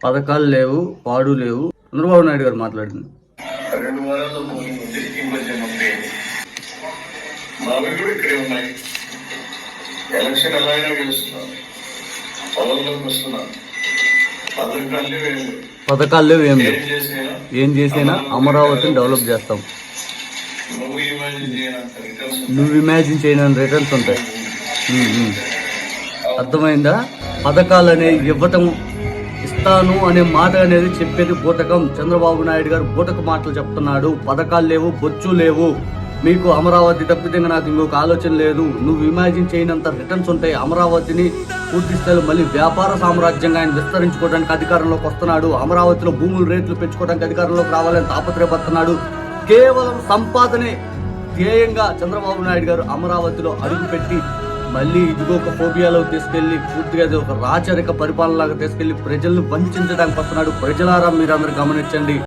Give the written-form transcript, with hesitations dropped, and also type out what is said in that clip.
పథకాలు లేవు, పాడు లేవు. చంద్రబాబు నాయుడు గారు మాట్లాడింది 2 వారాల్లో పోలింగ్ ఉంది. ఈ మధ్య మావి కూడా ఇక్కడే ఉన్నాయి. ఎలక్షన్ ఎలా అయినా గెలుస్తున్నాం, పదవుల్లోకి వస్తున్నాం. పథకాలు లేవు, ఏం చేసినా అమరావతిని డెవలప్ చేస్తాం. నువ్వు ఇమాజిన్ చేయని రిటర్న్స్ ఉంటాయి. అర్థమైందా? పథకాలు అనేవి ఇవ్వటం, ఇస్తాను అనే మాట అనేది చెప్పేది బూటకం. చంద్రబాబు నాయుడు గారు బూటక మాటలు చెప్తున్నాడు. పథకాలు లేవు, బొచ్చు లేవు, మీకు అమరావతి తప్పితే నాకు ఇంకొక ఆలోచన లేదు. నువ్వు ఇమాజిన్ చేయనంత రిటర్న్స్ ఉంటాయి. అమరావతిని పూర్తి స్థాయిలో మళ్ళీ వ్యాపార సామ్రాజ్యంగా ఆయన విస్తరించుకోవడానికి అధికారంలోకి వస్తున్నాడు. అమరావతిలో భూముల రేట్లు పెంచుకోవడానికి అధికారంలోకి రావాలని తాపత్రయపడుతున్నాడు. కేవలం సంపాదనే ధ్యేయంగా చంద్రబాబు నాయుడు గారు అమరావతిలో అడుగుపెట్టి మళ్ళీ ఇదిగో ఒక ఫోబియాలో తీసుకెళ్లి పూర్తిగా ఒక రాచరిక పరిపాలనలాగా తీసుకెళ్లి ప్రజలను వంచడానికి వస్తున్నాడు. ప్రజలారా మీరందరూ గమనించండి.